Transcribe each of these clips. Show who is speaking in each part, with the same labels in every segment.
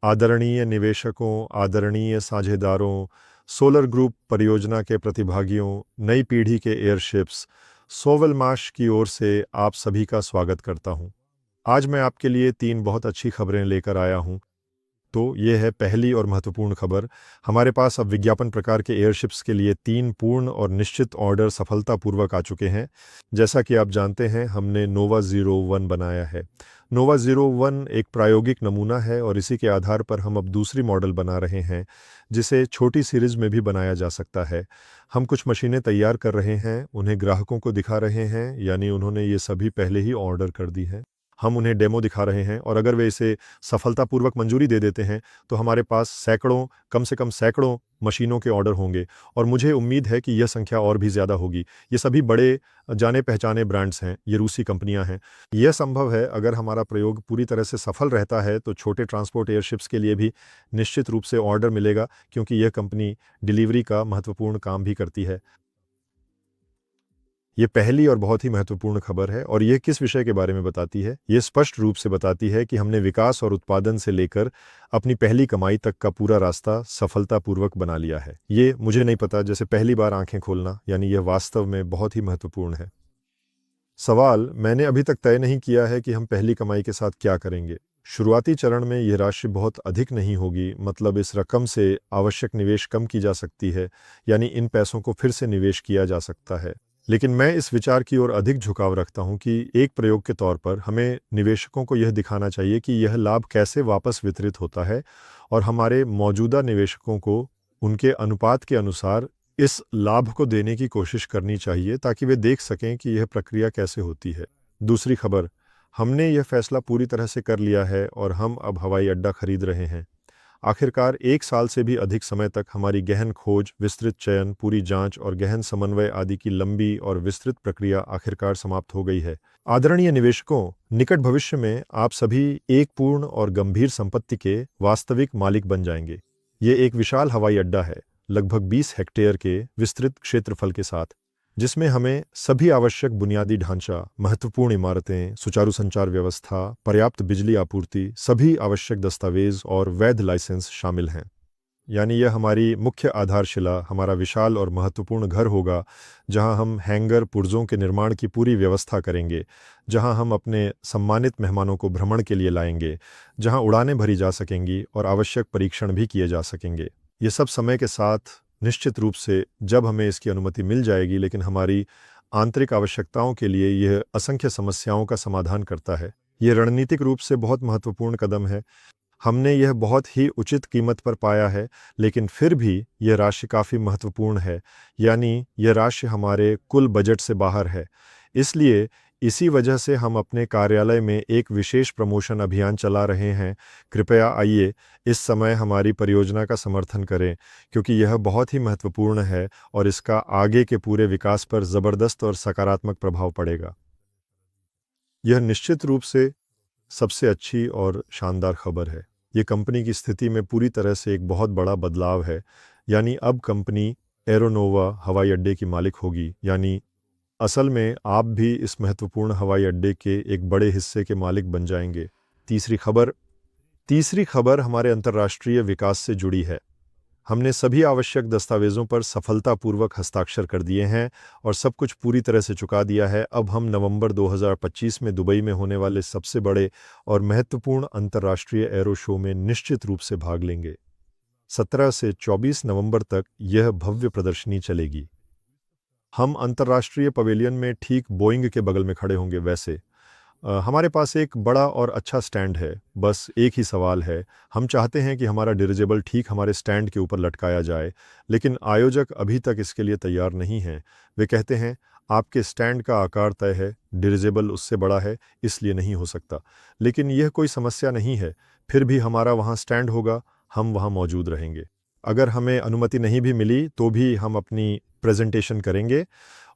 Speaker 1: आदरणीय निवेशकों, आदरणीय साझेदारों, सोलर ग्रुप परियोजना के प्रतिभागियों, नई पीढ़ी के एयरशिप्स, सोवलमाश की ओर से आप सभी का स्वागत करता हूं। आज मैं आपके लिए 3 बहुत अच्छी खबरें लेकर आया हूं। तो ये है पहली और महत्वपूर्ण खबर। हमारे पास अब विज्ञापन प्रकार के एयरशिप्स के लिए 3 पूर्ण और निश्चित ऑर्डर सफलतापूर्वक आ चुके हैं। जैसा कि आप जानते हैं, हमने नोवा 01 बनाया है। नोवा 01 एक प्रायोगिक नमूना है और इसी के आधार पर हम अब दूसरी मॉडल बना रहे हैं, जिसे छोटी सीरीज में भी बनाया जा सकता है। हम कुछ मशीनें तैयार कर रहे हैं, उन्हें ग्राहकों को दिखा रहे हैं, यानी उन्होंने ये सभी पहले ही ऑर्डर कर दी हैं। हम उन्हें डेमो दिखा रहे हैं और अगर वे इसे सफलतापूर्वक मंजूरी दे देते हैं तो हमारे पास सैकड़ों, कम से कम सैकड़ों मशीनों के ऑर्डर होंगे और मुझे उम्मीद है कि यह संख्या और भी ज़्यादा होगी। ये सभी बड़े जाने-पहचाने ब्रांड्स हैं, ये रूसी कंपनियां हैं। यह संभव है अगर हमारा प्रयोग पूरी तरह से सफल रहता है तो छोटे ट्रांसपोर्ट एयरशिप्स के लिए भी निश्चित रूप से ऑर्डर मिलेगा, क्योंकि यह कंपनी डिलीवरी का महत्वपूर्ण काम भी करती है। ये पहली और बहुत ही महत्वपूर्ण खबर है और ये किस विषय के बारे में बताती है? ये स्पष्ट रूप से बताती है कि हमने विकास और उत्पादन से लेकर अपनी पहली कमाई तक का पूरा रास्ता सफलतापूर्वक बना लिया है। ये मुझे नहीं पता, जैसे पहली बार आंखें खोलना, यानी यह वास्तव में बहुत ही महत्वपूर्ण है। सवाल, मैंने अभी तक तय नहीं किया है कि हम पहली कमाई के साथ क्या करेंगे। शुरुआती चरण में यह राशि बहुत अधिक नहीं होगी, मतलब इस रकम से आवश्यक निवेश कम की जा सकती है, यानी इन पैसों को फिर से निवेश किया जा सकता है। लेकिन मैं इस विचार की ओर अधिक झुकाव रखता हूं कि एक प्रयोग के तौर पर हमें निवेशकों को यह दिखाना चाहिए कि यह लाभ कैसे वापस वितरित होता है और हमारे मौजूदा निवेशकों को उनके अनुपात के अनुसार इस लाभ को देने की कोशिश करनी चाहिए, ताकि वे देख सकें कि यह प्रक्रिया कैसे होती है। दूसरी खबर, हमने यह फैसला पूरी तरह से कर लिया है और हम अब हवाई अड्डा खरीद रहे हैं। आखिरकार 1 साल से भी अधिक समय तक हमारी गहन खोज, विस्तृत चयन, पूरी जांच और गहन समन्वय आदि की लंबी और विस्तृत प्रक्रिया आखिरकार समाप्त हो गई है। आदरणीय निवेशकों, निकट भविष्य में आप सभी एक पूर्ण और गंभीर संपत्ति के वास्तविक मालिक बन जाएंगे। ये एक विशाल हवाई अड्डा है, लगभग 20 हेक्टेयर के विस्तृत क्षेत्रफल के साथ, जिसमें हमें सभी आवश्यक बुनियादी ढांचा, महत्वपूर्ण इमारतें, सुचारू संचार व्यवस्था, पर्याप्त बिजली आपूर्ति, सभी आवश्यक दस्तावेज और वैध लाइसेंस शामिल हैं। यानी यह हमारी मुख्य आधारशिला, हमारा विशाल और महत्वपूर्ण घर होगा, जहां हम हैंगर पुर्जों के निर्माण की पूरी व्यवस्था करेंगे, जहां हम अपने सम्मानित मेहमानों को भ्रमण के लिए लाएंगे, जहां उड़ानें भरी जा सकेंगी और आवश्यक परीक्षण भी किए जा सकेंगे। ये सब समय के साथ निश्चित रूप से जब हमें इसकी अनुमति मिल जाएगी, लेकिन हमारी आंतरिक आवश्यकताओं के लिए यह असंख्य समस्याओं का समाधान करता है। यह रणनीतिक रूप से बहुत महत्वपूर्ण कदम है। हमने यह बहुत ही उचित कीमत पर पाया है, लेकिन फिर भी यह राशि काफ़ी महत्वपूर्ण है, यानी यह राशि हमारे कुल बजट से बाहर है। इसलिए इसी वजह से हम अपने कार्यालय में एक विशेष प्रमोशन अभियान चला रहे हैं। कृपया आइए इस समय हमारी परियोजना का समर्थन करें, क्योंकि यह बहुत ही महत्वपूर्ण है और इसका आगे के पूरे विकास पर ज़बरदस्त और सकारात्मक प्रभाव पड़ेगा। यह निश्चित रूप से सबसे अच्छी और शानदार खबर है। ये कंपनी की स्थिति में पूरी तरह से एक बहुत बड़ा बदलाव है, यानी अब कंपनी एरोनोवा हवाई अड्डे की मालिक होगी, यानी असल में आप भी इस महत्वपूर्ण हवाई अड्डे के एक बड़े हिस्से के मालिक बन जाएंगे। तीसरी खबर हमारे अंतर्राष्ट्रीय विकास से जुड़ी है। हमने सभी आवश्यक दस्तावेज़ों पर सफलतापूर्वक हस्ताक्षर कर दिए हैं और सब कुछ पूरी तरह से चुका दिया है। अब हम नवंबर 2025 में दुबई में होने वाले सबसे बड़े और महत्वपूर्ण अंतर्राष्ट्रीय एरो शो में निश्चित रूप से भाग लेंगे। 17 से 24 नवंबर तक यह भव्य प्रदर्शनी चलेगी। हम अंतर्राष्ट्रीय पवेलियन में ठीक बोइंग के बगल में खड़े होंगे। वैसे हमारे पास एक बड़ा और अच्छा स्टैंड है। बस एक ही सवाल है, हम चाहते हैं कि हमारा डिरिजेबल ठीक हमारे स्टैंड के ऊपर लटकाया जाए, लेकिन आयोजक अभी तक इसके लिए तैयार नहीं हैं। वे कहते हैं, आपके स्टैंड का आकार तय है, डिरिजेबल उससे बड़ा है, इसलिए नहीं हो सकता। लेकिन यह कोई समस्या नहीं है, फिर भी हमारा वहाँ स्टैंड होगा, हम वहाँ मौजूद रहेंगे। अगर हमें अनुमति नहीं भी मिली तो भी हम अपनी प्रेजेंटेशन करेंगे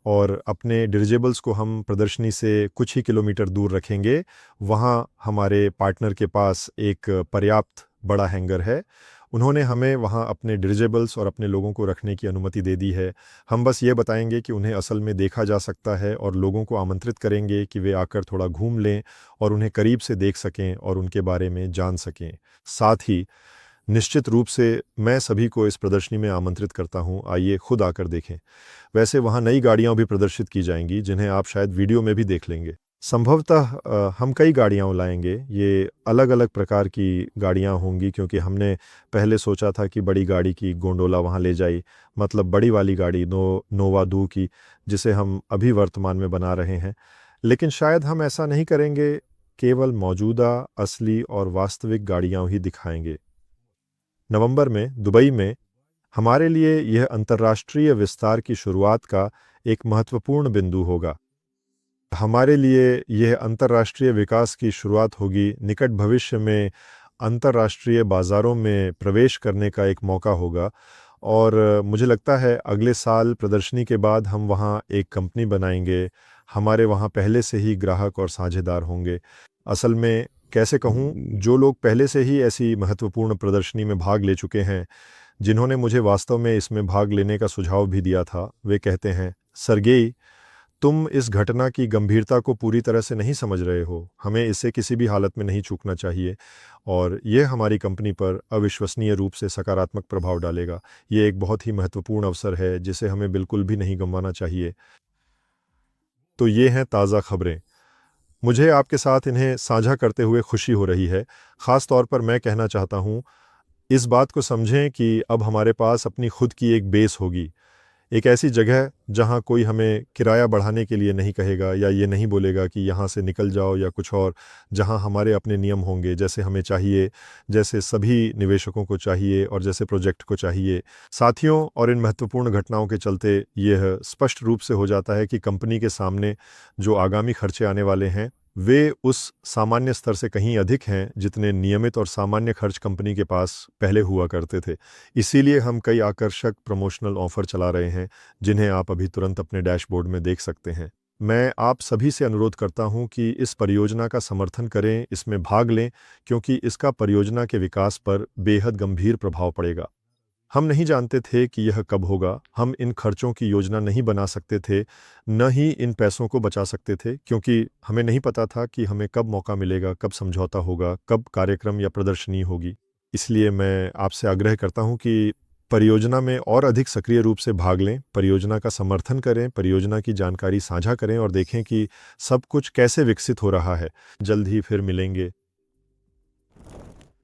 Speaker 1: और अपने डिरिजेबल्स को हम प्रदर्शनी से कुछ ही किलोमीटर दूर रखेंगे। वहाँ हमारे पार्टनर के पास एक पर्याप्त बड़ा हैंगर है। उन्होंने हमें वहाँ अपने डिरिजेबल्स और अपने लोगों को रखने की अनुमति दे दी है। हम बस ये बताएंगे कि उन्हें असल में देखा जा सकता है और लोगों को आमंत्रित करेंगे कि वे आकर थोड़ा घूम लें और उन्हें करीब से देख सकें और उनके बारे में जान सकें। साथ ही निश्चित रूप से मैं सभी को इस प्रदर्शनी में आमंत्रित करता हूं, आइए खुद आकर देखें। वैसे वहां नई गाड़ियां भी प्रदर्शित की जाएंगी जिन्हें आप शायद वीडियो में भी देख लेंगे। संभवतः हम कई गाड़ियां लाएंगे। ये अलग अलग प्रकार की गाड़ियां होंगी क्योंकि हमने पहले सोचा था कि बड़ी गाड़ी की गोंडोला वहां ले जाई, मतलब बड़ी वाली गाड़ी नोवा 2 की, जिसे हम अभी वर्तमान में बना रहे हैं। लेकिन शायद हम ऐसा नहीं करेंगे, केवल मौजूदा असली और वास्तविक गाड़ियां ही दिखाएंगे। नवंबर में दुबई में हमारे लिए यह अंतर्राष्ट्रीय विस्तार की शुरुआत का एक महत्वपूर्ण बिंदु होगा। हमारे लिए यह अंतर्राष्ट्रीय विकास की शुरुआत होगी, निकट भविष्य में अंतर्राष्ट्रीय बाज़ारों में प्रवेश करने का एक मौका होगा। और मुझे लगता है अगले साल प्रदर्शनी के बाद हम वहाँ एक कंपनी बनाएंगे। हमारे वहाँ पहले से ही ग्राहक और साझेदार होंगे। असल में कैसे कहूँ, जो लोग पहले से ही ऐसी महत्वपूर्ण प्रदर्शनी में भाग ले चुके हैं, जिन्होंने मुझे वास्तव में इसमें भाग लेने का सुझाव भी दिया था, वे कहते हैं, सरगेई, तुम इस घटना की गंभीरता को पूरी तरह से नहीं समझ रहे हो। हमें इसे किसी भी हालत में नहीं चूकना चाहिए और यह हमारी कंपनी पर अविश्वसनीय रूप से सकारात्मक प्रभाव डालेगा। ये एक बहुत ही महत्वपूर्ण अवसर है जिसे हमें बिल्कुल भी नहीं गंवाना चाहिए। तो ये हैं ताज़ा खबरें। मुझे आपके साथ इन्हें साझा करते हुए खुशी हो रही है। ख़ास तौर पर मैं कहना चाहता हूँ, इस बात को समझें कि अब हमारे पास अपनी खुद की एक बेस होगी, एक ऐसी जगह जहाँ कोई हमें किराया बढ़ाने के लिए नहीं कहेगा या ये नहीं बोलेगा कि यहाँ से निकल जाओ या कुछ और, जहाँ हमारे अपने नियम होंगे जैसे हमें चाहिए, जैसे सभी निवेशकों को चाहिए और जैसे प्रोजेक्ट को चाहिए। साथियों, और इन महत्वपूर्ण घटनाओं के चलते यह स्पष्ट रूप से हो जाता है कि कंपनी के सामने जो आगामी खर्चे आने वाले हैं वे उस सामान्य स्तर से कहीं अधिक हैं जितने नियमित और सामान्य खर्च कंपनी के पास पहले हुआ करते थे। इसीलिए हम कई आकर्षक प्रमोशनल ऑफर चला रहे हैं जिन्हें आप अभी तुरंत अपने डैशबोर्ड में देख सकते हैं। मैं आप सभी से अनुरोध करता हूं कि इस परियोजना का समर्थन करें, इसमें भाग लें, क्योंकि इसका परियोजना के विकास पर बेहद गंभीर प्रभाव पड़ेगा। हम नहीं जानते थे कि यह कब होगा। हम इन खर्चों की योजना नहीं बना सकते थे, न ही इन पैसों को बचा सकते थे, क्योंकि हमें नहीं पता था कि हमें कब मौका मिलेगा, कब समझौता होगा, कब कार्यक्रम या प्रदर्शनी होगी। इसलिए मैं आपसे आग्रह करता हूं कि परियोजना में और अधिक सक्रिय रूप से भाग लें, परियोजना का समर्थन करें, परियोजना की जानकारी साझा करें और देखें कि सब कुछ कैसे विकसित हो रहा है। जल्द ही फिर मिलेंगे।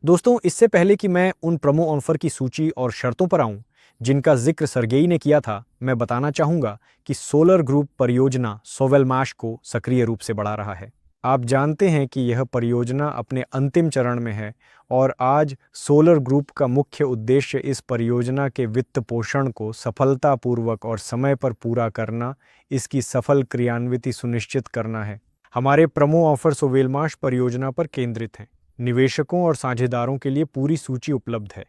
Speaker 2: दोस्तों, इससे पहले कि मैं उन प्रोमो ऑफर की सूची और शर्तों पर आऊं जिनका जिक्र सरगेई ने किया था, मैं बताना चाहूंगा कि सोलर ग्रुप परियोजना सोवेलमाश को सक्रिय रूप से बढ़ा रहा है। आप जानते हैं कि यह परियोजना अपने अंतिम चरण में है और आज सोलर ग्रुप का मुख्य उद्देश्य इस परियोजना के वित्त पोषण को सफलतापूर्वक और समय पर पूरा करना, इसकी सफल क्रियान्विति सुनिश्चित करना है। हमारे प्रोमो ऑफर सोवेलमाश परियोजना पर केंद्रित हैं। निवेशकों और साझेदारों के लिए पूरी सूची उपलब्ध है।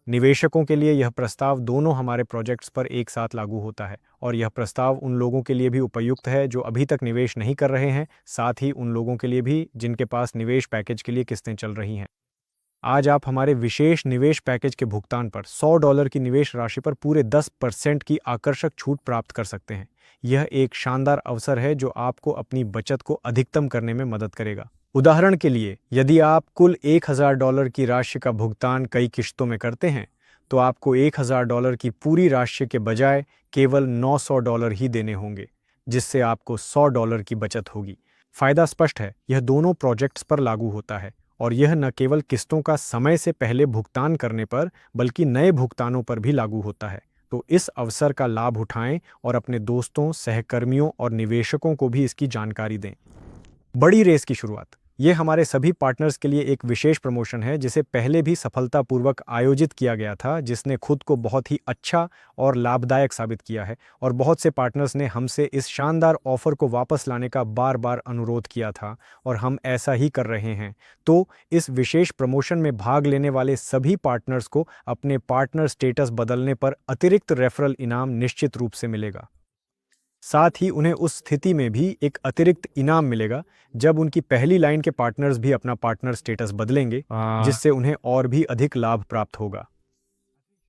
Speaker 2: निवेशकों के लिए यह प्रस्ताव दोनों हमारे प्रोजेक्ट्स पर एक साथ लागू होता है और यह प्रस्ताव उन लोगों के लिए भी उपयुक्त है जो अभी तक निवेश नहीं कर रहे हैं, साथ ही उन लोगों के लिए भी जिनके पास निवेश पैकेज के लिए किस्तें चल रही हैं। आज आप हमारे विशेष निवेश पैकेज के भुगतान पर $100 की निवेश राशि पर पूरे 10% की आकर्षक छूट प्राप्त कर सकते हैं। यह एक शानदार अवसर है जो आपको अपनी बचत को अधिकतम करने में मदद करेगा। उदाहरण के लिए, यदि आप कुल $1000 की राशि का भुगतान कई किश्तों में करते हैं, तो आपको $1000 की पूरी राशि के बजाय केवल $900 ही देने होंगे, जिससे आपको $100 की बचत होगी। फायदा स्पष्ट है, यह दोनों प्रोजेक्ट्स पर लागू होता है और यह न केवल किस्तों का समय से पहले भुगतान करने पर, बल्कि नए भुगतानों पर भी लागू होता है। तो इस अवसर का लाभ उठाएं और अपने दोस्तों, सहकर्मियों और निवेशकों को भी इसकी जानकारी दें। बड़ी रेस की शुरुआत। ये हमारे सभी पार्टनर्स के लिए एक विशेष प्रमोशन है जिसे पहले भी सफलतापूर्वक आयोजित किया गया था, जिसने खुद को बहुत ही अच्छा और लाभदायक साबित किया है और बहुत से पार्टनर्स ने हमसे इस शानदार ऑफर को वापस लाने का बार बार अनुरोध किया था और हम ऐसा ही कर रहे हैं। तो इस विशेष प्रमोशन में भाग लेने वाले सभी पार्टनर्स को अपने पार्टनर स्टेटस बदलने पर अतिरिक्त रेफरल इनाम निश्चित रूप से मिलेगा। साथ ही उन्हें उस स्थिति में भी एक अतिरिक्त इनाम मिलेगा जब उनकी पहली लाइन के पार्टनर्स भी अपना पार्टनर स्टेटस बदलेंगे, जिससे उन्हें और भी अधिक लाभ प्राप्त होगा।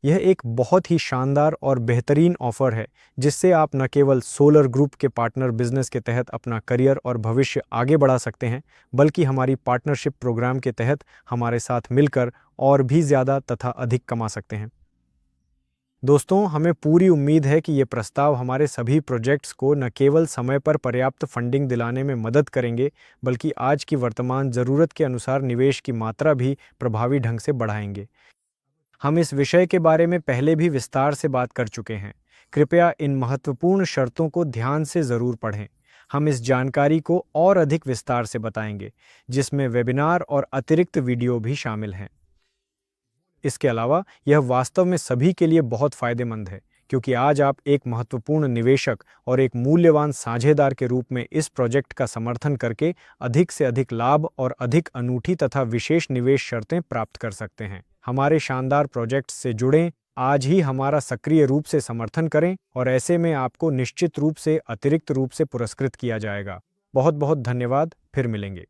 Speaker 2: यह एक बहुत ही शानदार और बेहतरीन ऑफर है जिससे आप न केवल सोलर ग्रुप के पार्टनर बिजनेस के तहत अपना करियर और भविष्य आगे बढ़ा सकते हैं, बल्कि हमारी पार्टनरशिप प्रोग्राम के तहत हमारे साथ मिलकर और भी ज़्यादा तथा अधिक कमा सकते हैं। दोस्तों, हमें पूरी उम्मीद है कि ये प्रस्ताव हमारे सभी प्रोजेक्ट्स को न केवल समय पर पर्याप्त फंडिंग दिलाने में मदद करेंगे, बल्कि आज की वर्तमान ज़रूरत के अनुसार निवेश की मात्रा भी प्रभावी ढंग से बढ़ाएंगे। हम इस विषय के बारे में पहले भी विस्तार से बात कर चुके हैं। कृपया इन महत्वपूर्ण शर्तों को ध्यान से ज़रूर पढ़ें। हम इस जानकारी को और अधिक विस्तार से बताएंगे, जिसमें वेबिनार और अतिरिक्त वीडियो भी शामिल हैं। इसके अलावा यह वास्तव में सभी के लिए बहुत फायदेमंद है, क्योंकि आज आप एक महत्वपूर्ण निवेशक और एक मूल्यवान साझेदार के रूप में इस प्रोजेक्ट का समर्थन करके अधिक से अधिक लाभ और अधिक अनूठी तथा विशेष निवेश शर्तें प्राप्त कर सकते हैं। हमारे शानदार प्रोजेक्ट से जुड़ें, आज ही हमारा सक्रिय रूप से समर्थन करें और ऐसे में आपको निश्चित रूप से अतिरिक्त रूप से पुरस्कृत किया जाएगा। बहुत बहुत धन्यवाद, फिर मिलेंगे।